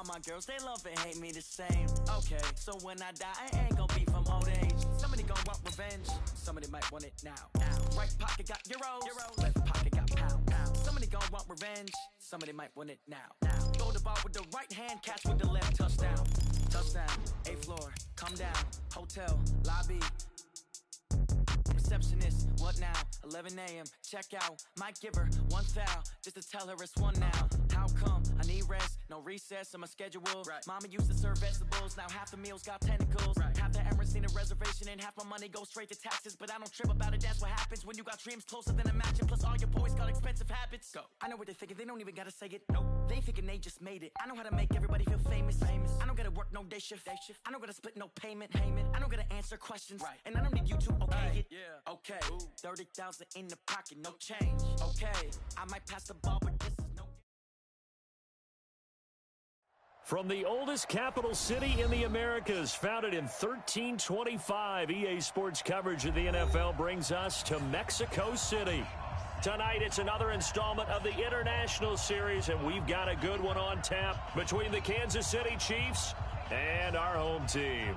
All my girls, they love and hate me the same. Okay, so when I die, I ain't gonna be from old age. Somebody gon' want revenge, somebody might want it now. Right pocket got euros, left pocket got pounds. Somebody gon' want revenge, somebody might want it now. Throw the ball with the right hand, catch with the left, touchdown. Touchdown, 8th floor, come down, hotel, lobby. Receptionist, what now? 11 a.m., check out. Might give her one foul, just to tell her it's one now. How come? I need rest, no recess in my schedule. Right. Mama used to serve vegetables, now half the meals got tentacles. Right. Half the Emirates need a reservation and half my money goes straight to taxes. But I don't trip about it, that's what happens when you got dreams closer than a mansion. Plus all your boys got expensive habits. Go. I know what they're thinking, they don't even gotta say it. Nope. They thinking they just made it. I know how to make everybody feel famous. I don't gotta work no day shift. I don't gotta split no payment. I don't gotta answer questions. Right. And I don't need you to okay it. Yeah. Okay, 30,000 in the pocket, no change. Okay, I might pass the ball, but this is no. From the oldest capital city in the Americas, founded in 1325, EA Sports coverage of the NFL brings us to Mexico City. Tonight, it's another installment of the International Series, and we've got a good one on tap between the Kansas City Chiefs and our home team.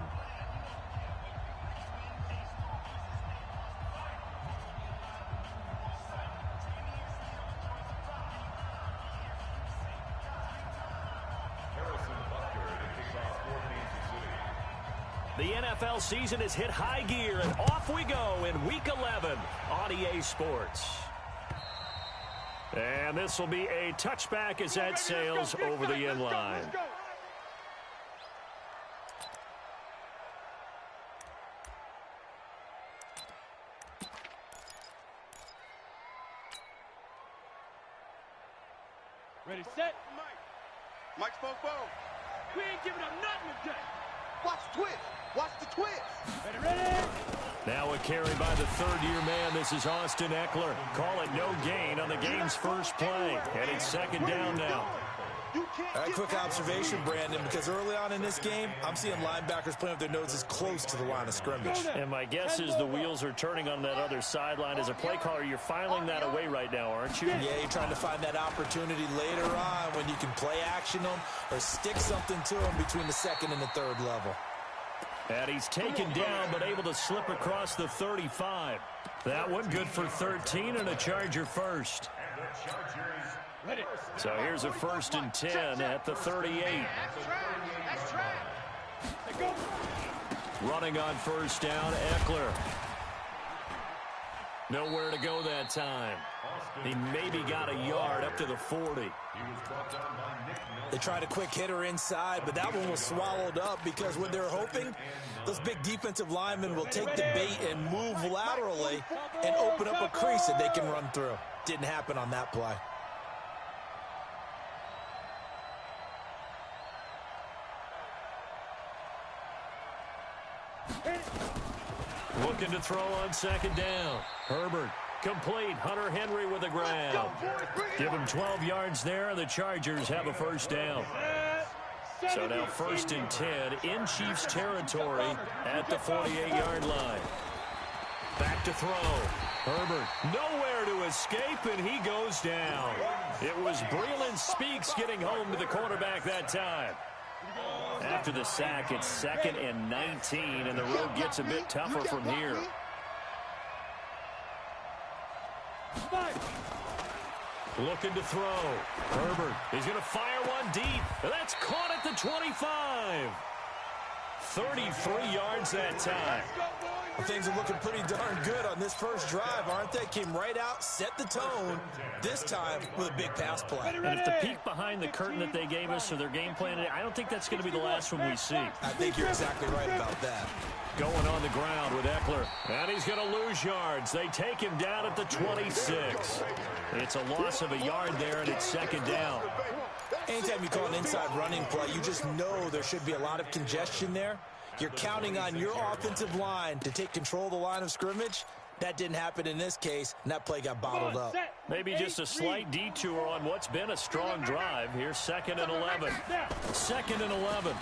The NFL season has hit high gear, and off we go in Week 11 on EA Sports. And this will be a touchback as that sails over the end line. Ready, set. Mike's Bo. We ain't giving up nothing today. Watch the twist. Watch the twist. Ready. Now a carry by the third-year man. This is Austin Eckler. Call it no gain on the game's first play. And it's second down now. A quick observation, Brandon, because early on in this game, I'm seeing linebackers playing with their noses close to the line of scrimmage. And my guess is the wheels are turning on that other sideline. As a play caller, you're filing that away right now, aren't you? Yeah, you're trying to find that opportunity later on when you can play action them or stick something to them between the second and the third level. And he's taken down, but able to slip across the 35. That one good for 13 and a Charger first. So here's a 1st and 10 at the 38. Running on first down, Eckler. Nowhere to go that time. He maybe got a yard up to the 40. They tried a quick hitter inside, but that one was swallowed up because what they're hoping, those big defensive linemen will take the bait and move laterally and open up a crease that they can run through. Didn't happen on that play. Looking to throw on second down. Herbert, complete. Hunter Henry with the grab. Give him 12 yards there, and the Chargers have a first down. So now 1st and 10 in Chiefs territory at the 48-yard line. Back to throw. Herbert, nowhere to escape, and he goes down. It was Breeland Speaks getting home to the quarterback that time. After the sack, it's 2nd and 19, and the road gets a bit tougher from here. Looking to throw. Herbert is going to fire one deep. That's caught at the 25. 33 yards that time. Well, things are looking pretty darn good on this first drive, aren't they? Came right out, set the tone, this time with a big pass play. And if the peek behind the curtain that they gave us for their game plan today, I don't think that's going to be the last one we see. I think you're exactly right about that. Going on the ground with Eckler. And he's going to lose yards. They take him down at the 26. It's a loss of a yard there, and it's second down. Anytime you call an inside running play, you just know there should be a lot of congestion there. You're counting on your offensive line to take control of the line of scrimmage. That didn't happen in this case, and that play got bottled up. Maybe just a slight detour on what's been a strong drive. Here's 2nd and 11. 2nd and 11.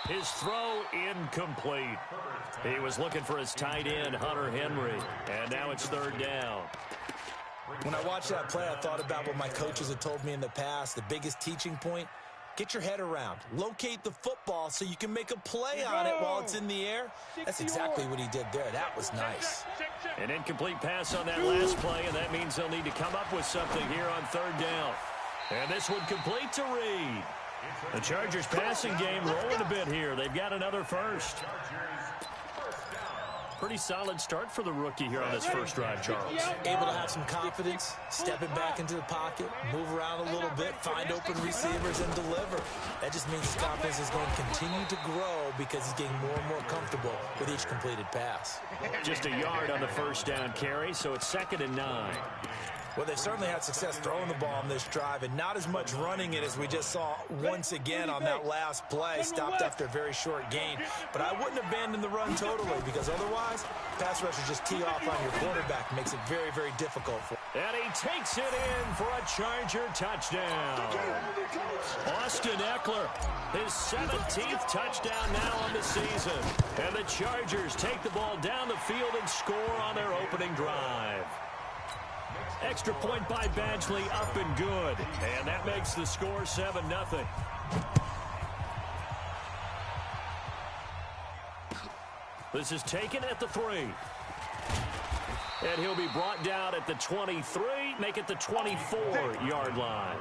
His throw incomplete. He was looking for his tight end, Hunter Henry. And now it's 3rd down. When I watched that play, I thought about what my coaches had told me in the past. The biggest teaching point, get your head around. Locate the football so you can make a play on it while it's in the air. That's exactly what he did there. That was nice. An incomplete pass on that last play, and that means they'll need to come up with something here on third down. And this one complete to Reed. The Chargers passing game rolling a bit here. They've got another first. Pretty solid start for the rookie here on this first drive, Charles. Able to have some confidence, stepping back into the pocket, move around a little bit, find open receivers, and deliver. That just means his confidence is going to continue to grow because he's getting more and more comfortable with each completed pass. Just a yard on the first down carry, so it's 2nd and 9. Well, they've certainly had success throwing the ball on this drive, and not as much running it as we just saw once again on that last play. Stopped after a very short gain. But I wouldn't abandon the run totally, because otherwise, pass rushers just tee off on your quarterback. Makes it very, very difficult for him. And he takes it in for a Charger touchdown. Austin Eckler, his 17th touchdown now on the season. And the Chargers take the ball down the field and score on their opening drive. Extra point by Badgley, up and good. And that makes the score 7-0. This is taken at the 3. And he'll be brought down at the 23, make it the 24-yard line.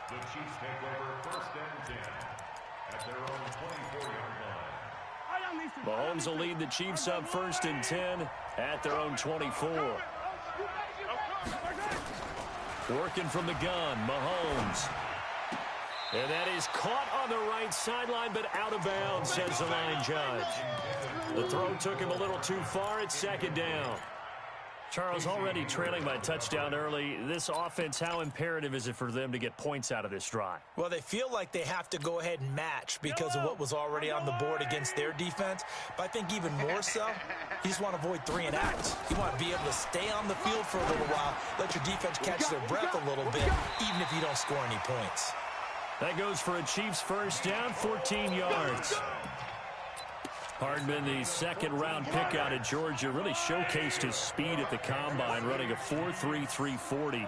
The Chiefs take over 1st and 10 at their own 24-yard line. Mahomes will lead the Chiefs up 1st and 10 at their own 24. Working from the gun, Mahomes. And that is caught on the right sideline, but out of bounds, says the line judge. The throw took him a little too far. It's 2nd down. Charles, already trailing by touchdown early. This offense, how imperative is it for them to get points out of this drive? Well, they feel like they have to go ahead and match because of what was already on the board against their defense. But I think even more so, you just want to avoid 3 and outs. You want to be able to stay on the field for a little while, let your defense catch their breath a little bit, even if you don't score any points. That goes for a Chiefs first down, 14 yards. Hardman, the 2nd-round pick out of Georgia, really showcased his speed at the combine, running a 4.3 340,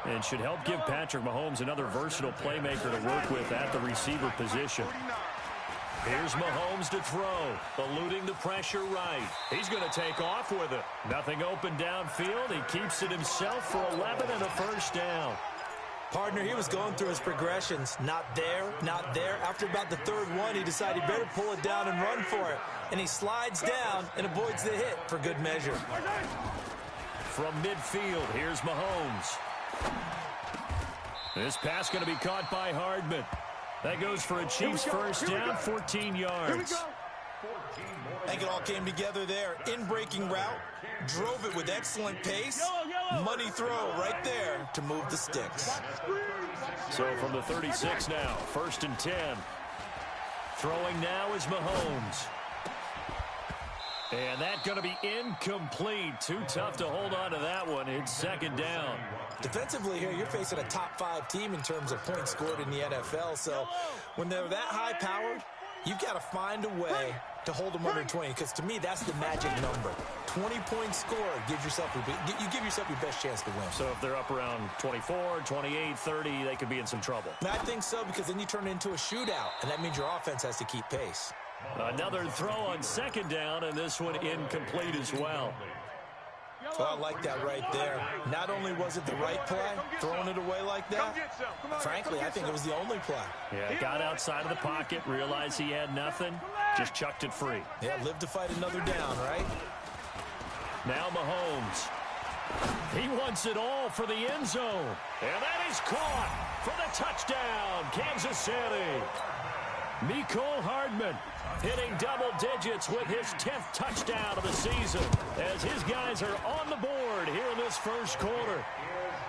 and should help give Patrick Mahomes another versatile playmaker to work with at the receiver position. Here's Mahomes to throw, eluding the pressure right. He's going to take off with it. Nothing open downfield. He keeps it himself for 11 and a first down. Partner, he was going through his progressions. Not there, not there. After about the 3rd one, he decided he better pull it down and run for it. And he slides down and avoids the hit for good measure. From midfield, here's Mahomes. This pass going to be caught by Hardman. That goes for a Chiefs first down, 14 yards. I think it all came together there. In-breaking route, drove it with excellent pace. Money throw right there to move the sticks. So from the 36 now, 1st and 10. Throwing now is Mahomes. And that's going to be incomplete. Too tough to hold on to that one. It's 2nd down. Defensively here, you're facing a top 5 team in terms of points scored in the NFL. So when they're that high-powered, you've got to find a way to hold them under 20, because to me, that's the magic number. 20 points scored, you give yourself your best chance to win. So if they're up around 24, 28, 30, they could be in some trouble. And I think so, because then you turn it into a shootout, and that means your offense has to keep pace. Another throw on 2nd down, and this one incomplete as well. Well, I like that right there. Not only was it the right play, throwing it away like that, frankly, I think it was the only play. Yeah, got outside of the pocket, realized he had nothing, just chucked it free. Yeah, live to fight another down, right? Now Mahomes. He wants it all for the end zone. And that is caught for the touchdown, Kansas City. Mecole Hardman hitting double digits with his 10th touchdown of the season as his guys are on the board here in this first quarter.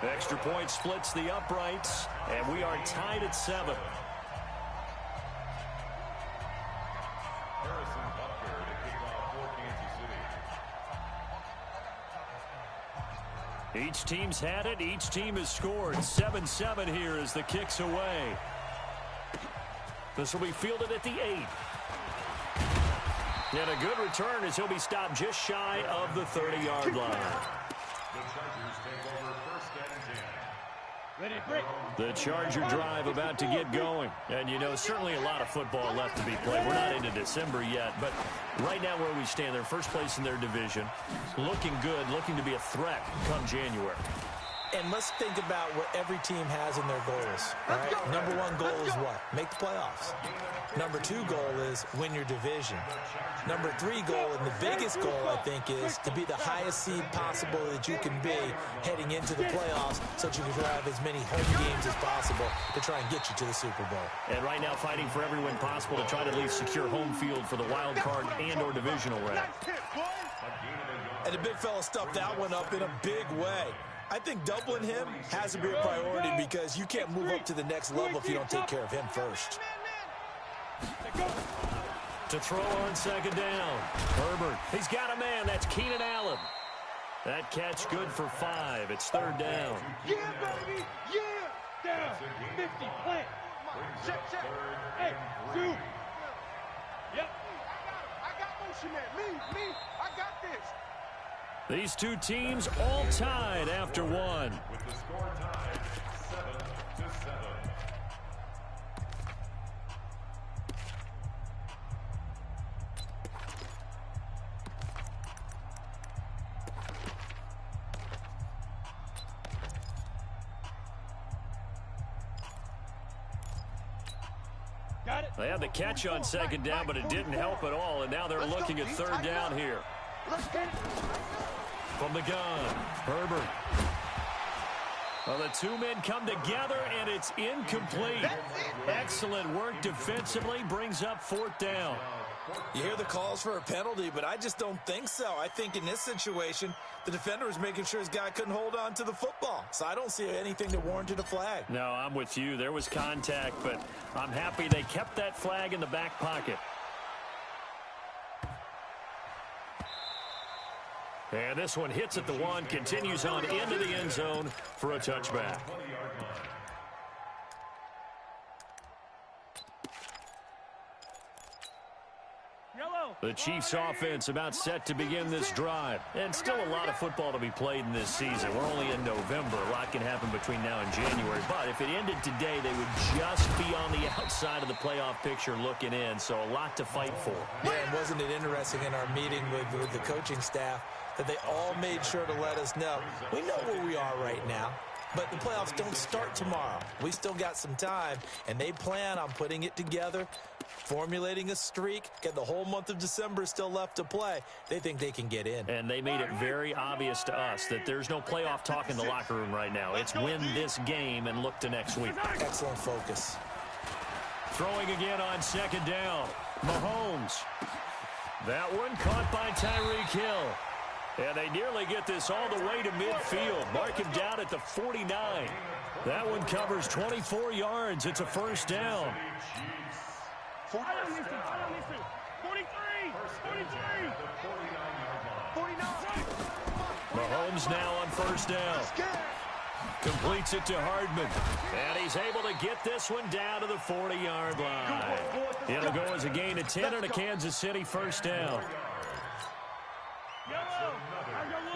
Extra point splits the uprights, and we are tied at 7. Each team's had it. Each team has scored. 7-7 here as the kick's away. This will be fielded at the 8. And a good return as he'll be stopped just shy of the 30-yard line. The Chargers take The Charger drive about to get going. And, you know, certainly a lot of football left to be played. We're not into December yet, but right now where we stand, they're first place in their division. Looking good, looking to be a threat come January. And let's think about what every team has in their goals. All right? Number one goal is what? Make the playoffs. Number two goal is win your division. Number three goal, and the biggest goal, I think, is to be the highest seed possible that you can be heading into the playoffs so that you can have as many home games as possible to try and get you to the Super Bowl. And right now fighting for every win possible to try to at least secure home field for the wild card and or divisional round. And the big fella stuffed that one up in a big way. I think doubling him has to be a priority because you can't move up to the next level if you don't take care of him first. To throw on second down. Herbert, he's got a man. That's Keenan Allen. That catch good for 5. It's third down. Yeah, baby. Yeah. Down. 50. Plant. Check. Hey, shoot. Yep. I got motion there. Me. I got this. These two teams all tied after one. With the score tied 7-7. Got it. They had the catch on second down, but it didn't help at all, and now they're looking at third down here. Let's get it. From the gun, Herbert. Well, the two men come together, and it's incomplete. Excellent work defensively, brings up fourth down. You hear the calls for a penalty, but I just don't think so. I think in this situation, the defender was making sure his guy couldn't hold on to the football. So I don't see anything that warranted a flag. No, I'm with you. There was contact, but I'm happy they kept that flag in the back pocket. And this one hits at the 1, continues on into the end zone for a touchback. The Chiefs offense about set to begin this drive. And still a lot of football to be played in this season. We're only in November. A lot can happen between now and January. But if it ended today, they would just be on the outside of the playoff picture looking in. So a lot to fight for. Yeah, and wasn't it interesting in our meeting with the coaching staff that they all made sure to let us know, we know where we are right now, but the playoffs don't start tomorrow. We still got some time, and they plan on putting it together, formulating a streak, get the whole month of December still left to play. They think they can get in. And they made it very obvious to us that there's no playoff talk in the locker room right now. It's win this game and look to next week. Excellent focus. Throwing again on second down. Mahomes. That one caught by Tyreek Hill. And they nearly get this all the way to midfield. Mark him down at the 49. That one covers 24 yards. It's a first down. 43. 49. Mahomes now on first down. Completes it to Hardman. And he's able to get this one down to the 40-yard line. It'll go as a gain of 10 and a Kansas City first down.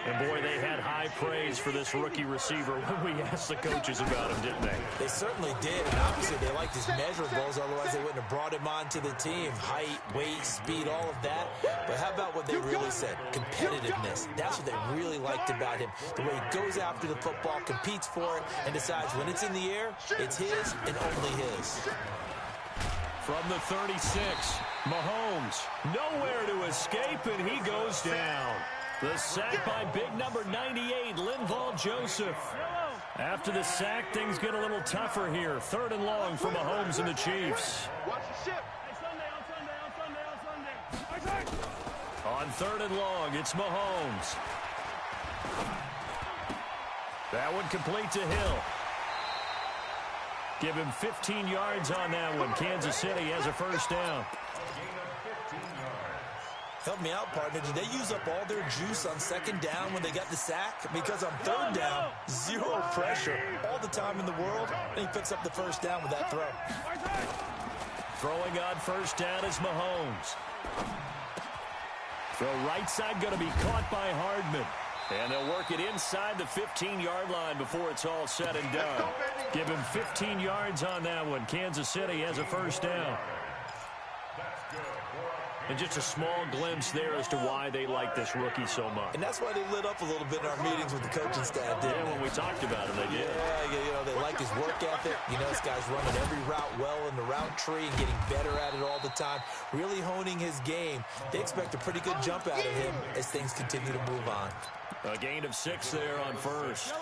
And, boy, they had high praise for this rookie receiver when we asked the coaches about him, didn't they? They certainly did, and obviously they liked his measurables, otherwise they wouldn't have brought him onto the team. Height, weight, speed, all of that. But how about what they really said? Competitiveness. That's what they really liked about him. The way he goes after the football, competes for it, and decides when it's in the air, it's his and only his. From the 36, Mahomes, nowhere to escape, and he goes down. The sack by big number 98, Linval Joseph. After the sack, things get a little tougher here. Third and long for Mahomes and the Chiefs. Watch the ship. On third and long, it's Mahomes. That one complete to Hill. Give him 15 yards on that one. Kansas City has a first down. Help me out, partner. Did they use up all their juice on second down when they got the sack? Because on third down, zero pressure all the time in the world, and he picks up the first down with that throw. Throwing on first down is Mahomes. Throw right side going to be caught by Hardman. And they'll work it inside the 15-yard line before it's all said and done. Give him 15 yards on that one. Kansas City has a first down. And just a small glimpse there as to why they like this rookie so much. And that's why they lit up a little bit in our meetings with the coaching staff, didn't they? When we talked about him, they did. Yeah, you know, they like his work ethic. You know, this guy's running every route well in the route tree and getting better at it all the time, really honing his game. They expect a pretty good jump out of him as things continue to move on. A gain of 6 there on first.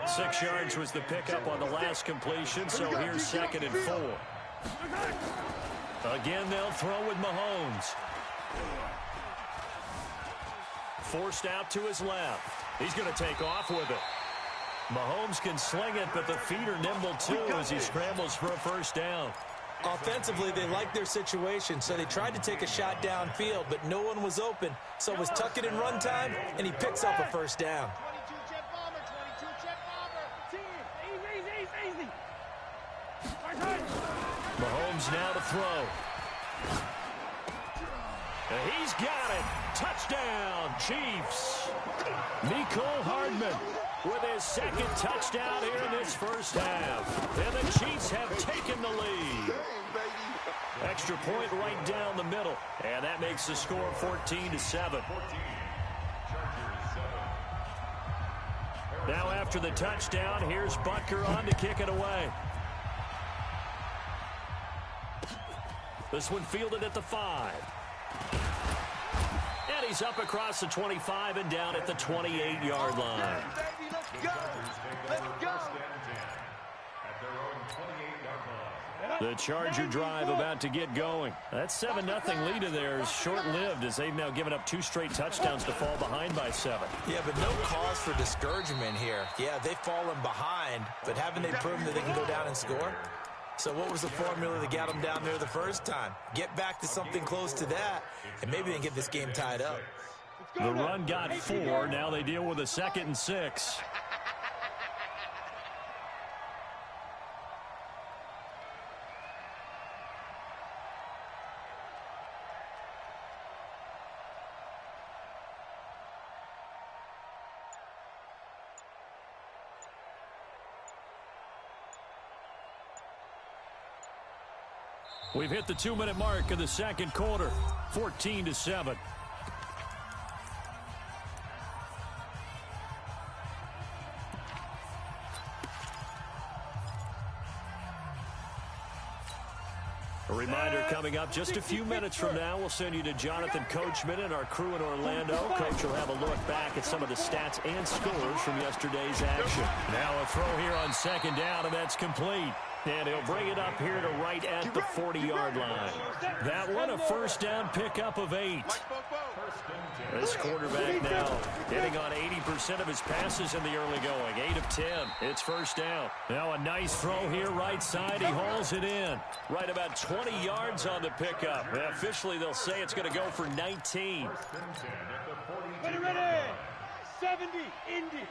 6 yards was the pickup on the last completion, so here's 2nd and 4. Again, they'll throw with Mahomes. Forced out to his left. He's going to take off with it. Mahomes can sling it, but the feet are nimble too as he scrambles for a first down. Offensively, they liked their situation, so they tried to take a shot downfield, but no one was open. So it was tuck it and run time, and he picks up a first down. 22 check bomber, 22 check bomber. Easy. Mahomes now to throw. And he's got it. Touchdown, Chiefs. Mecole Hardman with his 2nd touchdown here in this first half. And the Chiefs have taken the lead. Extra point right down the middle. And that makes the score 14-7. Now after the touchdown, here's Butker on to kick it away. This one fielded at the 5. And he's up across the 25 and down at the 28-yard line. The Charger drive about to get going. That 7-0 lead of theirs is short-lived as they've now given up 2 straight touchdowns to fall behind by 7. Yeah, but no cause for discouragement here. Yeah, they've fallen behind, but haven't they proven that they can go down and score? So what was the formula that got them down there the first time? Get back to something close to that, and maybe they can get this game tied up. The run got 4. Now they deal with a 2nd and 6. We've hit the 2-minute mark of the second quarter, 14-7. A reminder coming up just a few minutes from now, we'll send you to Jonathan Coachman and our crew in Orlando. Coach will have a look back at some of the stats and scores from yesterday's action. Now a throw here on 2nd down, and that's complete. And he'll bring it up here to right at the 40-yard line. That one, a first down pickup of 8. This quarterback now hitting on 80% of his passes in the early going. 8 of 10. It's first down. Now a nice throw here right side. He hauls it in. Right about 20 yards on the pickup. And officially, they'll say it's going to go for 19. Ready. 70, Indy.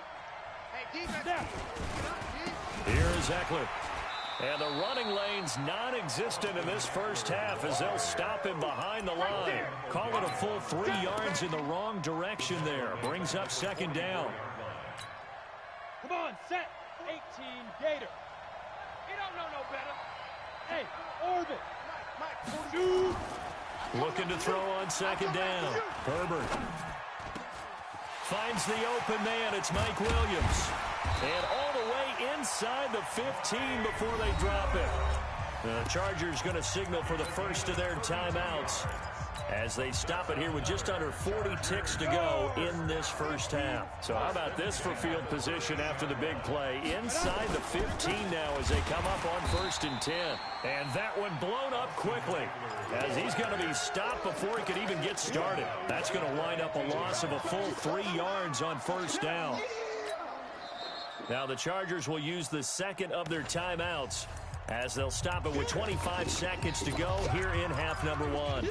Here is Eckler. And the running lane's non-existent in this first half as they'll stop him behind the line. Call it a full 3 yards in the wrong direction there. Brings up 2nd down. Come on, set. 18, Gator. You don't know no better. Hey, orbit. Shoot. Looking to throw on 2nd down. Herbert finds the open man. It's Mike Williams. And all the way inside the 15 before they drop it. The Chargers going to signal for the first of their timeouts as they stop it here with just under 40 ticks to go in this first half. So how about this for field position after the big play? Inside the 15 now as they come up on 1st and 10. And that one blown up quickly as he's going to be stopped before he could even get started. That's going to wind up a loss of a full 3 yards on first down. Now the Chargers will use the 2nd of their timeouts as they'll stop it with 25 seconds to go here in half number 1.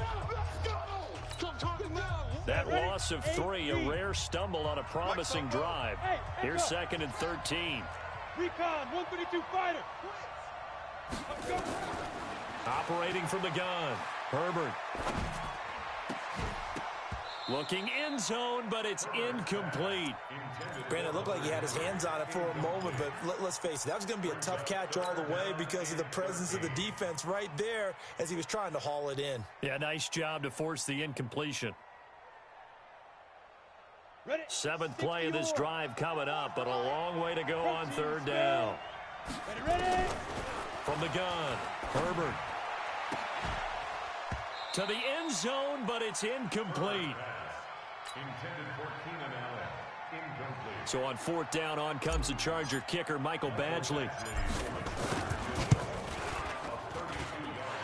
That loss of 3, a rare stumble on a promising drive. Here's 2nd and 13. Recon, 132 fighter. Operating from the gun, Herbert. Looking end zone, but it's incomplete. Granted, it looked like he had his hands on it for a moment, but let's face it, that was going to be a tough catch all the way because of the presence of the defense right there as he was trying to haul it in. Yeah, nice job to force the incompletion. Seventh play of this drive coming up, but a long way to go on third down. Ready. From the gun, Herbert. To the end zone, but it's incomplete. Intended for Keenan Allen. Incomplete. So on fourth down, on comes the Charger kicker, Michael Badgley.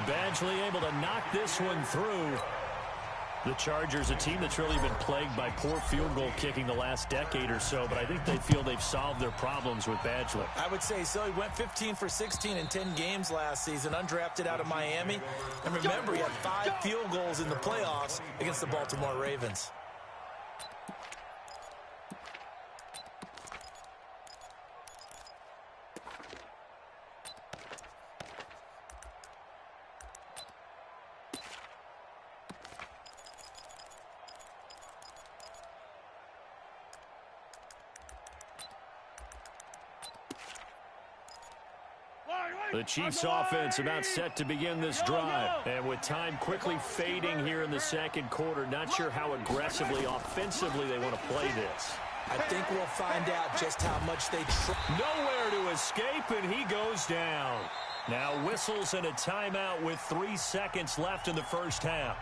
Badgley able to knock this one through. The Chargers, a team that's really been plagued by poor field goal kicking the last decade or so, but I think they feel they've solved their problems with Badgley. I would say so. He went 15 for 16 in 10 games last season, undrafted out of Miami. And remember, he had 5 field goals in the playoffs against the Baltimore Ravens. The Chiefs offense about set to begin this drive. And with time quickly fading here in the second quarter, not sure how aggressively, offensively they want to play this. I think we'll find out just how much they try. Nowhere to escape, and he goes down. Now whistles and a timeout with 3 seconds left in the first half.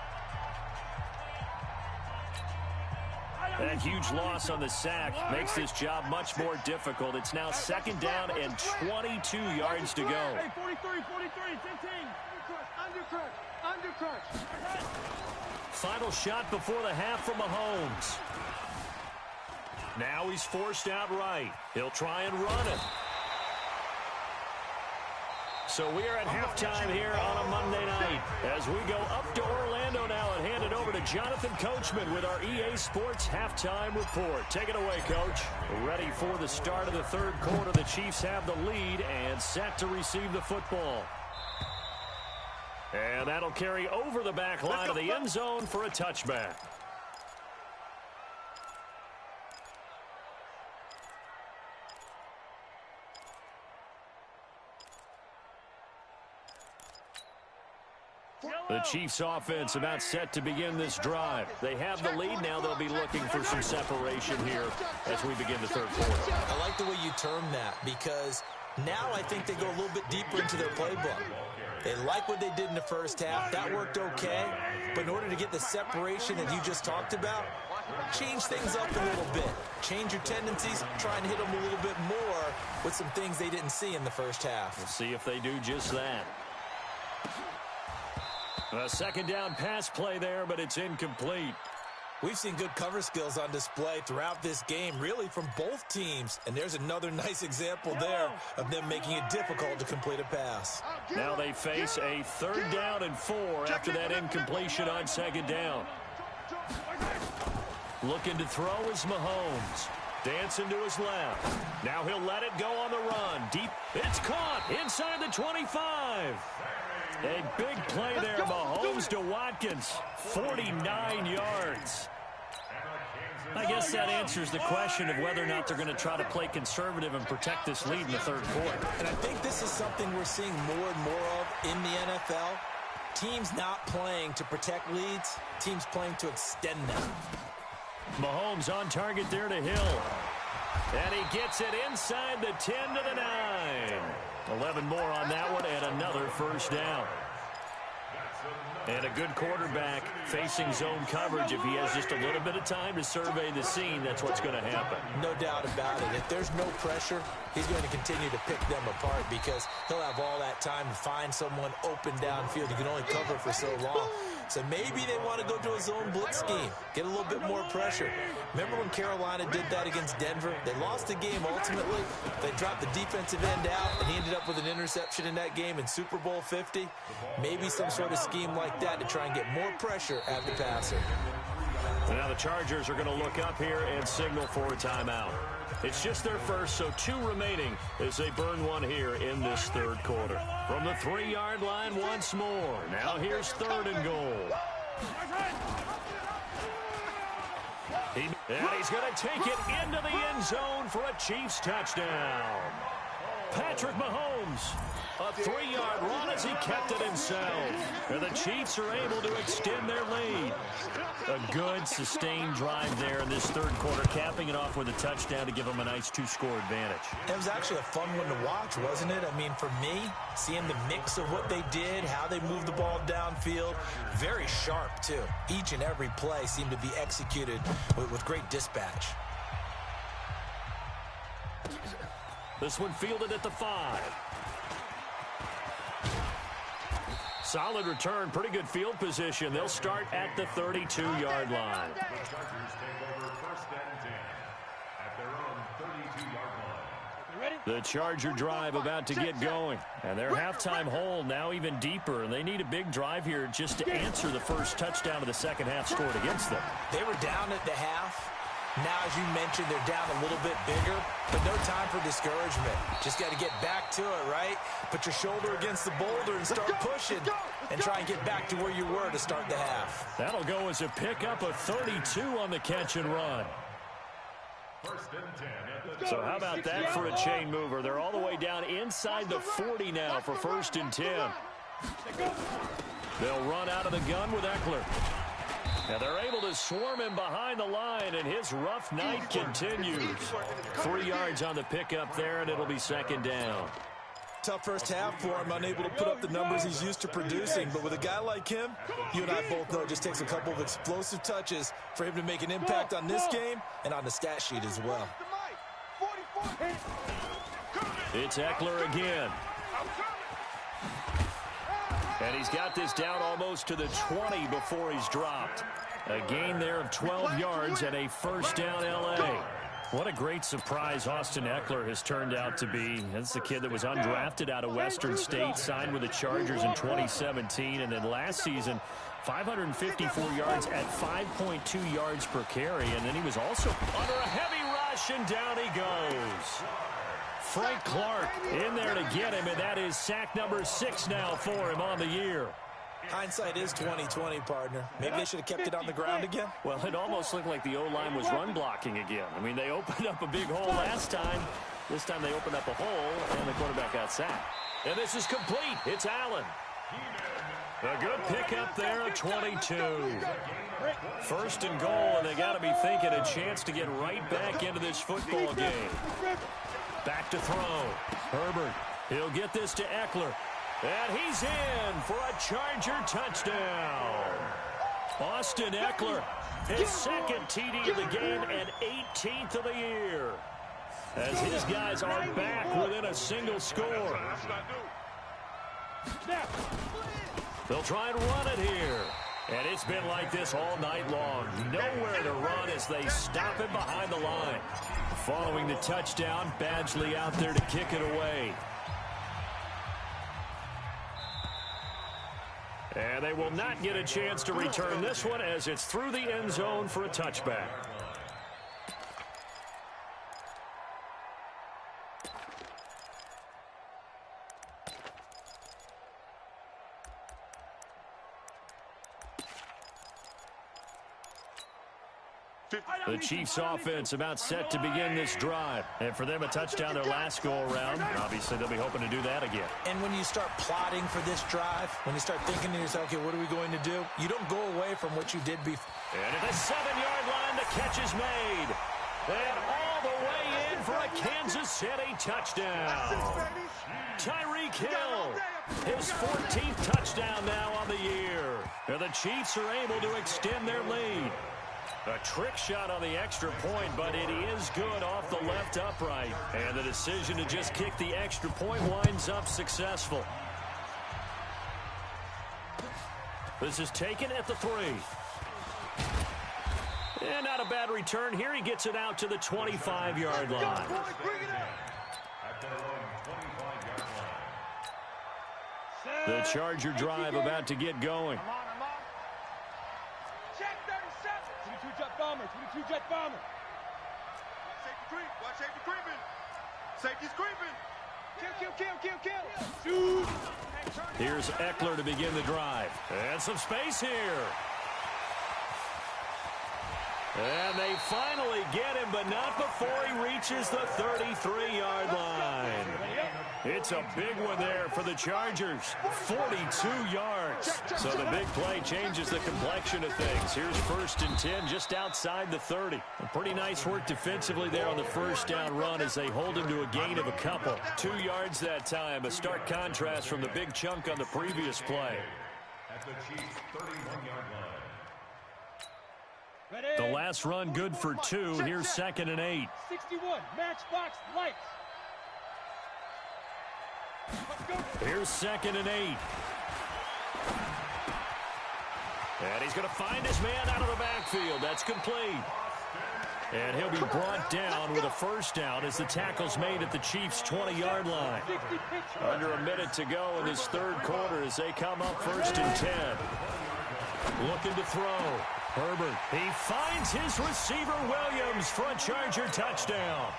That huge loss on the sack makes this job much more difficult. It's now second down and 22 yards to go. Hey, 43, 15. Undercrunch. Final shot before the half from Mahomes. Now he's forced out right. He'll try and run it. So we are at halftime here on a Monday night as we go up to Orlando now and hand it over to Jonathan Coachman with our EA Sports Halftime Report. Take it away, Coach. Ready for the start of the third quarter. The Chiefs have the lead and set to receive the football. And that'll carry over the back line of the end zone for a touchback. The Chiefs offense about set to begin this drive. They have the lead. Now they'll be looking for some separation here as we begin the third quarter. I like the way you term that because now I think they go a little bit deeper into their playbook. They like what they did in the first half. That worked okay. But in order to get the separation that you just talked about, change things up a little bit. Change your tendencies. Try and hit them a little bit more with some things they didn't see in the first half. We'll see if they do just that. A second down pass play there, but it's incomplete. We've seen good cover skills on display throughout this game, really from both teams. And there's another nice example there of them making it difficult to complete a pass. Now they face a third down and 4 after that incompletion on second down. Looking to throw is Mahomes. Dancing to his left. Now he'll let it go on the run. Deep. It's caught inside the 25. A big play there, Mahomes to Watkins, 49 yards. I guess that answers the question of whether or not they're going to try to play conservative and protect this lead in the third quarter. And I think this is something we're seeing more and more of in the NFL. Teams not playing to protect leads, teams playing to extend them. Mahomes on target there to Hill. And he gets it inside the 10 to the 9. 11 more on that one and another first down. And a good quarterback facing zone coverage. If he has just a little bit of time to survey the scene, that's what's going to happen. No doubt about it. If there's no pressure, he's going to continue to pick them apart because he'll have all that time to find someone open downfield. You can only cover for so long. So maybe they want to go to a zone blitz scheme, get a little bit more pressure. Remember when Carolina did that against Denver? They lost the game ultimately. They dropped the defensive end out, and he ended up with an interception in that game in Super Bowl 50. Maybe some sort of scheme like that to try and get more pressure at the passer. Now the Chargers are going to look up here and signal for a timeout. It's just their first, so 2 remaining as they burn one here in this third quarter. From the 3-yard line once more. Now here's 3rd and goal. And he's going to take it into the end zone for a Chiefs touchdown. Patrick Mahomes, a 3-yard run as he kept it himself. And the Chiefs are able to extend their lead. A good, sustained drive there in this third quarter, capping it off with a touchdown to give them a nice 2-score advantage. It was actually a fun one to watch, wasn't it? I mean, for me, seeing the mix of what they did, how they moved the ball downfield, very sharp, too. Each and every play seemed to be executed with great dispatch. This one fielded at the 5. Solid return, pretty good field position. They'll start at the 32-yard line. The Chargers take over first and 10 at their own 32-yard line. The Charger drive about to get going. And their halftime hole now even deeper. And they need a big drive here just to answer the first touchdown of the second half scored against them. They were down at the half. Now, as you mentioned, they're down a little bit bigger, but no time for discouragement. Just got to get back to it, right? Put your shoulder against the boulder and start pushing and try and get back to where you were to start the half. That'll go as a pickup of 32 on the catch and run. First and 10. So how about that for a chain mover? They're all the way down inside the 40 now for first and 10. They'll run out of the gun with Eckler. Now they're able to swarm him behind the line, and his rough night continues. 3 yards on the pickup there, and it'll be second down. Tough first half for him, unable to put up the numbers he's used to producing. But with a guy like him, you and I both know it just takes a couple of explosive touches for him to make an impact on this game and on the stat sheet as well. It's Eckler again. And he's got this down almost to the 20 before he's dropped. A gain there of 12 yards and a first down L.A. What a great surprise Austin Eckler has turned out to be. That's the kid that was undrafted out of Western State, signed with the Chargers in 2017, and then last season, 554 yards at 5.2 yards per carry, and then he was also under a heavy rush, and down he goes. Frank Clark in there to get him, and that is sack number 6 now for him on the year. Hindsight is 20/20, partner. Maybe they should have kept it on the ground again. Well, it almost looked like the O-line was run blocking again. I mean, they opened up a big hole last time. This time they opened up a hole, and the quarterback got sacked. And this is complete. It's Allen. A good pickup there at 22. First and goal, and they got to be thinking a chance to get right back into this football game. Back to throw. Herbert. He'll get this to Eckler. And he's in for a Charger touchdown. Austin Eckler, his second TD of the game and 18th of the year. As his guys are back within a single score. They'll try and run it here. And it's been like this all night long. Nowhere to run as they stop him behind the line. Following the touchdown, Badgley out there to kick it away. And they will not get a chance to return this one as it's through the end zone for a touchback. The Chiefs offense about set to begin this drive. And for them, a touchdown their last go-around. Obviously, they'll be hoping to do that again. And when you start plotting for this drive, when you start thinking to yourself, okay, what are we going to do? You don't go away from what you did before. And at the 7-yard line, the catch is made. And all the way in for a Kansas City touchdown. Tyreek Hill, his 14th touchdown now on the year. And the Chiefs are able to extend their lead. A trick shot on the extra point, but it is good off the left upright. And the decision to just kick the extra point winds up successful. This is taken at the 3. And not a bad return here. He gets it out to the 25-yard line. The Charger drive about to get going. 22-jet bomber, 22-jet bomber. Safety creep, watch safety creeping. Safety's creeping. Kill. Shoot. Here's Eckler to begin the drive. And some space here. And they finally get him, but not before he reaches the 33-yard line. It's a big one there for the Chargers. 42 yards. So the big play changes the complexion of things. Here's 1st and 10 just outside the 30. A pretty nice work defensively there on the first down run as they hold him to a gain of a couple. 2 yards that time. A stark contrast from the big chunk on the previous play. At the Chiefs' 31-yard line. The last run good for 2. Here's 2nd and 8. 61, matchbox lights. Here's 2nd and 8. And he's going to find his man out of the backfield. That's complete. And he'll be brought down with a first down as the tackle's made at the Chiefs' 20-yard line. Under a minute to go in this third quarter as they come up 1st and 10. Looking to throw. Herbert, he finds his receiver Williams for a Charger touchdown.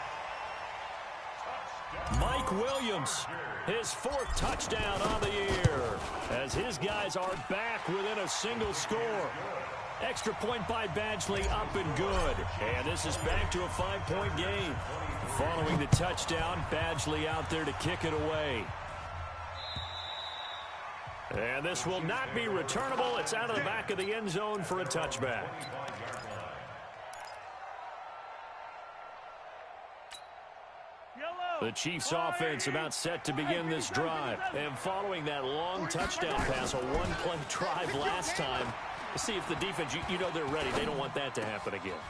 Mike Williams, his 4th touchdown on the year, as his guys are back within a single score. Extra point by Badgley, up and good. And this is back to a 5-point game. Following the touchdown, Badgley out there to kick it away. And this will not be returnable. It's out of the back of the end zone for a touchback. The Chiefs offense about set to begin this drive. And following that long touchdown pass, a one-play drive last time, to see if the defense, you know they're ready. They don't want that to happen again.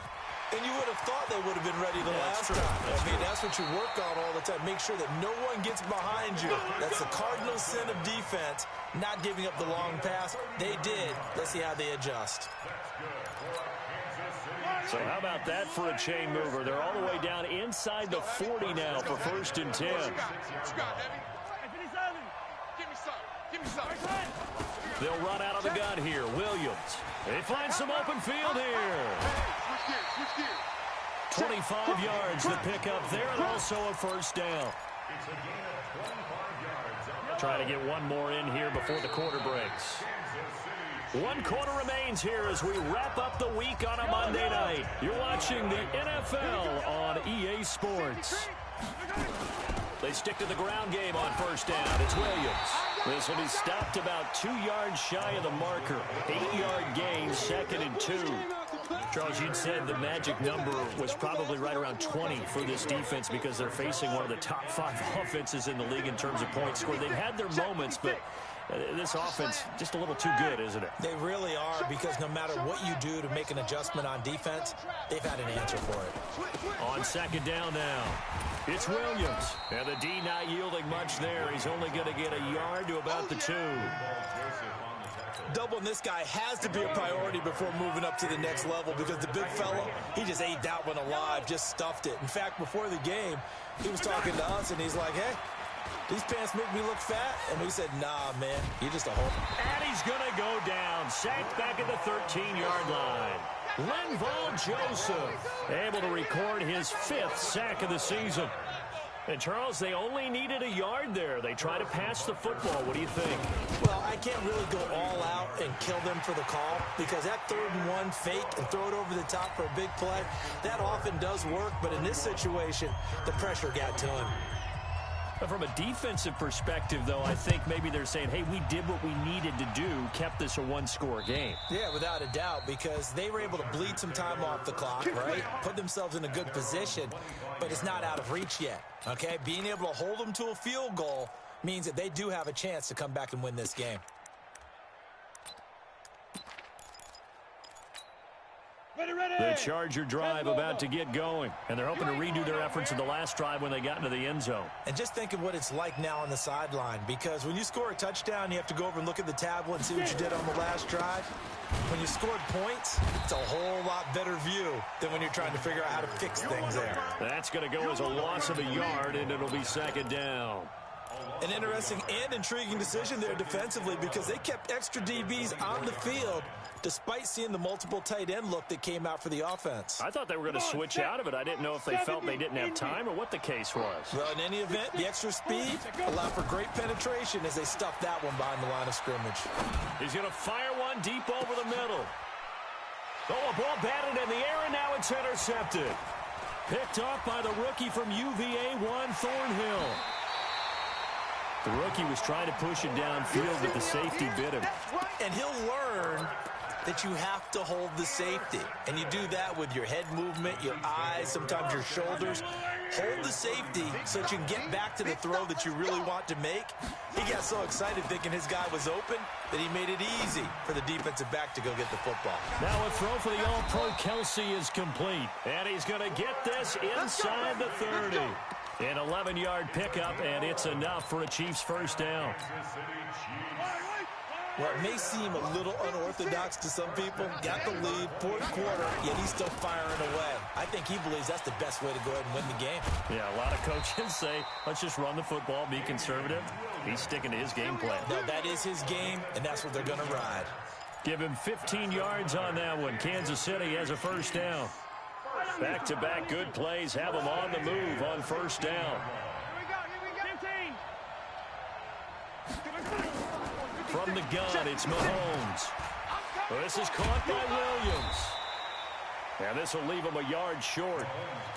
And you would have thought they would have been ready the last time. I mean, that's what you work on all the time. Make sure that no one gets behind you. That's the cardinal sin of defense, not giving up the long pass. They did. Let's see how they adjust. So how about that for a chain mover? They're all the way down inside the 40 now for 1st and 10. They'll run out of the gun here. Williams. They find some open field here. 25 yards the pickup there, and also a first down. Trying to get one more in here before the quarter breaks. 1 quarter remains here as we wrap up the week on a Monday night. You're watching the NFL on EA Sports. They stick to the ground game on first down. It's Williams. This will be stopped about 2 yards shy of the marker. 8-yard gain, 2nd and 2. Charles, you'd said the magic number was probably right around 20 for this defense because they're facing one of the top 5 offenses in the league in terms of points scored. They've had their moments, but this offense just a little too good, isn't it? They really are, because no matter what you do to make an adjustment on defense, they've had an answer for it. On 2nd down now, it's Williams. And the D not yielding much there. He's only going to get a yard to about the 2. Doubling this guy has to be a priority before moving up to the next level, because the big fella, he just ate that one alive, just stuffed it. In fact, before the game, he was talking to us, and he's like, hey, these pants make me look fat. And we said, nah, man, you're just a hole. And he's going to go down, sacked back at the 13-yard line. Linval Joseph able to record his 5th sack of the season. And, Charles, they only needed a yard there. They try to pass the football. What do you think? Well, I can't really go all out and kill them for the call, because that 3rd and 1 fake and throw it over the top for a big play, that often does work. But in this situation, the pressure got to him. From a defensive perspective, though, I think maybe they're saying, hey, we did what we needed to do, kept this a one-score game. Yeah, without a doubt, because they were able to bleed some time off the clock, right? Put themselves in a good position, but it's not out of reach yet, okay? Being able to hold them to a field goal means that they do have a chance to come back and win this game. The Charger drive about to get going, and they're hoping to redo their efforts in the last drive when they got into the end zone. And just think of what it's like now on the sideline, because when you score a touchdown, you have to go over and look at the tablet and see what you did on the last drive. When you scored points, it's a whole lot better view than when you're trying to figure out how to fix things there. That's going to go as a loss of a yard, and it'll be 2nd down. An interesting and intriguing decision there defensively, because they kept extra DBs on the field despite seeing the multiple tight end look that came out for the offense. I thought they were going to switch out of it. I didn't know if they felt they didn't have time or what the case was. Well, in any event, the extra speed allowed for great penetration as they stuffed that one behind the line of scrimmage. He's going to fire one deep over the middle. Oh, a ball batted in the air, and now it's intercepted. Picked off by the rookie from UVA, Juan Thornhill. The rookie was trying to push it downfield, but the safety bit him. And he'll learn that you have to hold the safety. And you do that with your head movement, your eyes, sometimes your shoulders. Hold the safety so that you can get back to the throw that you really want to make. He got so excited thinking his guy was open that he made it easy for the defensive back to go get the football. Now a throw for the All-Pro Kelsey is complete. And he's going to get this inside the 30. An 11-yard pickup, and it's enough for a Chiefs first down. Well, it may seem a little unorthodox to some people. Got the lead, fourth quarter, yet he's still firing away. I think he believes that's the best way to go ahead and win the game. Yeah, a lot of coaches say, let's just run the football, be conservative. He's sticking to his game plan. No, that is his game, and that's what they're going to ride. Give him 15 yards on that one. Kansas City has a first down. Back-to-back good plays have them on the move on first down. From the gun, it's Mahomes. This is caught by Williams. And this will leave him a yard short.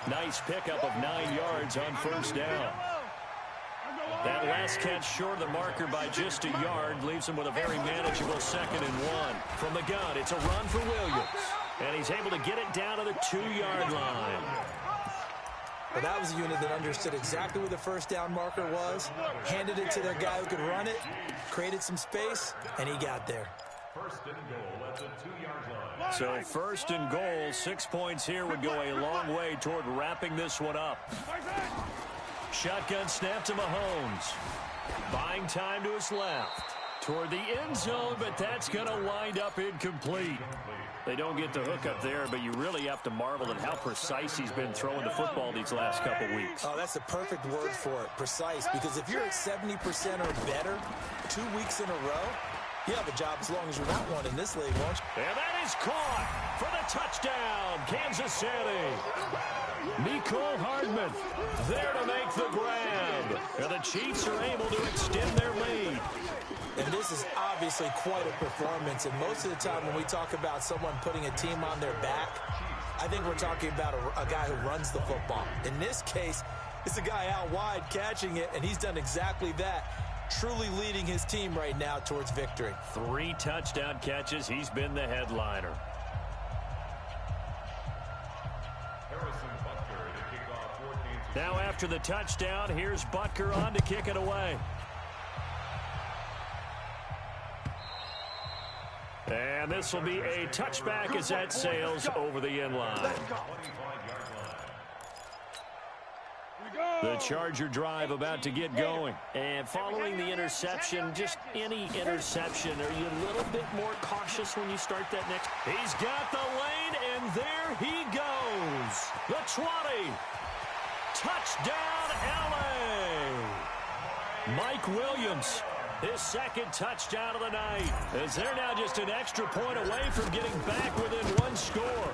Nice pickup of 9 yards on first down. That last catch short of the marker by just a yard leaves him with a very manageable 2nd and 1. From the gun, it's a run for Williams. And he's able to get it down to the 2-yard line. Well, that was a unit that understood exactly where the first down marker was, handed it to their guy who could run it, created some space, and he got there. First and goal at the 2-yard line. So first and goal, 6 points here would go a long way toward wrapping this one up. Shotgun snap to Mahomes. Buying time to his left. Toward the end zone, but that's going to wind up incomplete. They don't get the hook up there, but you really have to marvel at how precise he's been throwing the football these last couple weeks. Oh, that's the perfect word for it, precise, because if you're at 70% or better 2 weeks in a row, you have a job as long as you want one in this league, won't you? And that is caught for the touchdown, Kansas City. Mecole Hardman there to make the grab. And the Chiefs are able to extend their lead. And this is obviously quite a performance. And most of the time when we talk about someone putting a team on their back, I think we're talking about a guy who runs the football. In this case, it's a guy out wide catching it, and he's done exactly that, truly leading his team right now towards victory. 3 touchdown catches. He's been the headliner. Now after the touchdown, here's Butker on to kick it away. And this will be a touchback as that sails over the end line. The Charger drive about to get going. And following the interception, just any interception, are you a little bit more cautious when you start that next? He's got the lane, and there he goes. The 20. Touchdown, LA. Mike Williams, his 2nd touchdown of the night, as they're now just an extra point away from getting back within 1 score.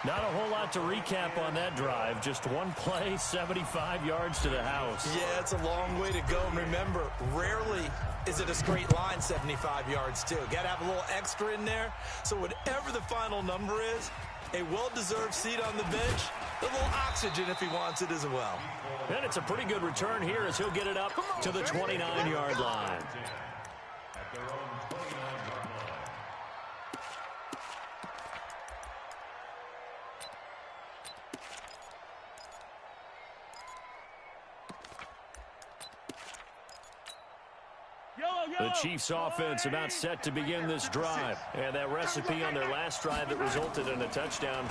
Not a whole lot to recap on that drive. Just one play, 75 yards to the house. Yeah, it's a long way to go. And remember, rarely is it a straight line 75 yards, too. Got to have a little extra in there. So whatever the final number is, a well-deserved seat on the bench, a little oxygen if he wants it as well. And it's a pretty good return here as he'll get it up to the 29-yard line. At their own 29-yard line. The Chiefs offense about set to begin this drive. And that recipe on their last drive that resulted in a touchdown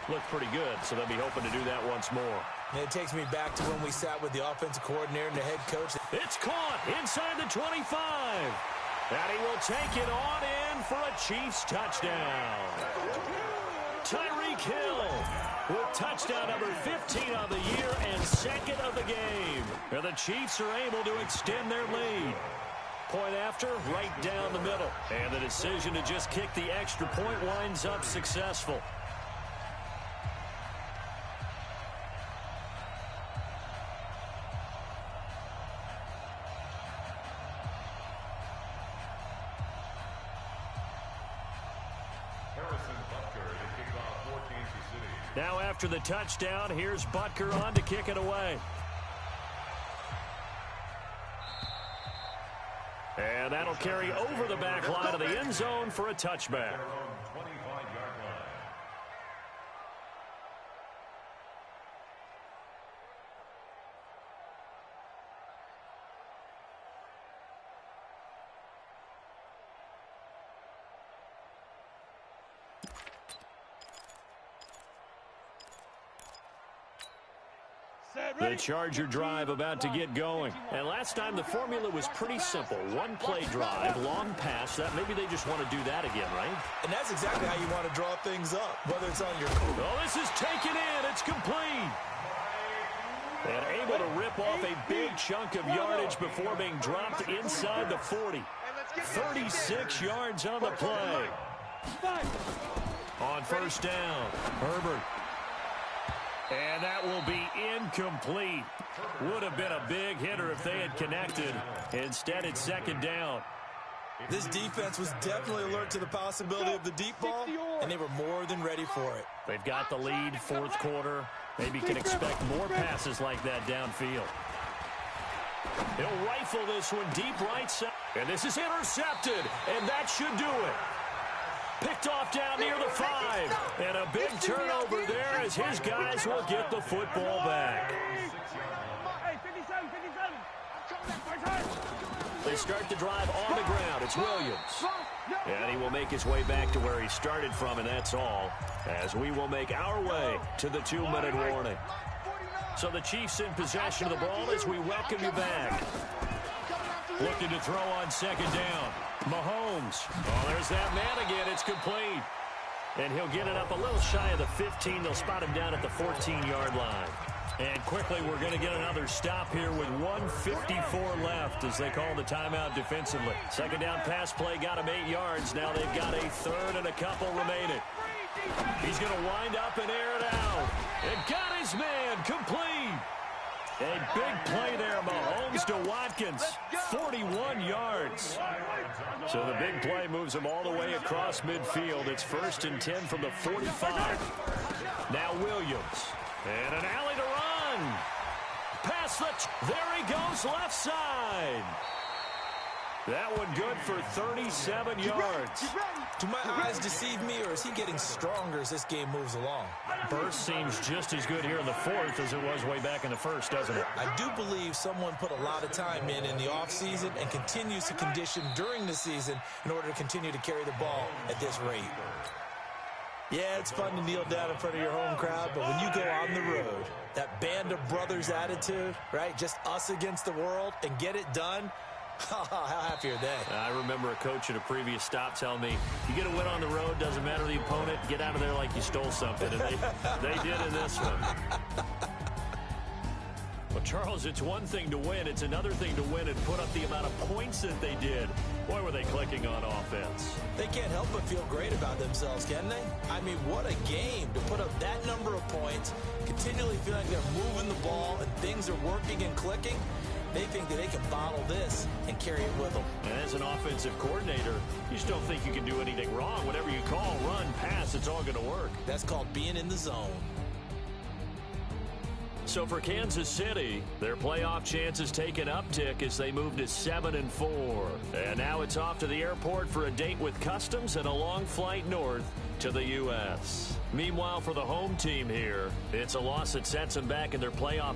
looked pretty good, so they'll be hoping to do that once more. And it takes me back to when we sat with the offensive coordinator and the head coach. It's caught inside the 25. And he will take it on in for a Chiefs touchdown. Tyreek Hill with touchdown number 15 of the year and 2nd of the game. And the Chiefs are able to extend their lead. Point after, right down the middle. And the decision to just kick the extra point winds up successful. Now after the touchdown, here's Butker on to kick it away. And that'll carry over the back line of the end zone for a touchback. The Charger drive about to get going. And last time the formula was pretty simple. One play drive, long pass. That maybe they just want to do that again, right? And that's exactly how you want to draw things up, whether it's on your... Oh, this is taken in. It's complete. And able to rip off a big chunk of yardage before being dropped inside the 40. 36 yards on the play. On first down, Herbert. And that will be incomplete. Would have been a big hitter if they had connected. Instead, it's second down. This defense was definitely alert to the possibility of the deep ball, and they were more than ready for it. They've got the lead, fourth quarter. Maybe can expect more passes like that downfield. He'll rifle this one deep right side. And this is intercepted, and that should do it. Picked off down near the 5. And a big turnover there as his guys will get the football back. They start the drive on the ground. It's Williams. And he will make his way back to where he started from, and that's all, as we will make our way to the 2-minute warning. So the Chiefs in possession of the ball as we welcome you back. Looking to throw on second down. Mahomes. Oh, there's that man again. It's complete. And he'll get it up a little shy of the 15. They'll spot him down at the 14-yard line. And quickly, we're going to get another stop here with 1:54 left as they call the timeout defensively. Second down pass play got him 8 yards. Now they've got a third and a couple remaining. He's going to wind up and air it out. And got his man complete. A big play there, Mahomes to Watkins, 41 yards. So the big play moves him all the way across midfield. It's 1st and 10 from the 45. Now Williams. And an alley to run. Pass there he goes, left side. That one good for 37 yards. Do my eyes deceive me, or is he getting stronger as this game moves along? Burst seems just as good here in the 4th as it was way back in the 1st, doesn't it? I do believe someone put a lot of time in the offseason and continues to condition during the season in order to continue to carry the ball at this rate. Yeah, it's fun to kneel down in front of your home crowd, but when you go on the road, that band of brothers attitude, right, just us against the world, and get it done, how happy are they? I remember a coach at a previous stop telling me, you get a win on the road, doesn't matter the opponent, get out of there like you stole something. And they did in this one. Well, Charles, it's one thing to win. It's another thing to win and put up the amount of points that they did. Boy, were they clicking on offense. They can't help but feel great about themselves, can they? I mean, what a game to put up that number of points, continually feeling like they're moving the ball and things are working and clicking. They think that they can bottle this and carry it with them. And as an offensive coordinator, you just don't think you can do anything wrong. Whatever you call, run, pass, it's all going to work. That's called being in the zone. So for Kansas City, their playoff chances take an uptick as they move to 7-4. And now it's off to the airport for a date with Customs and a long flight north to the U.S. Meanwhile, for the home team here, it's a loss that sets them back in their playoff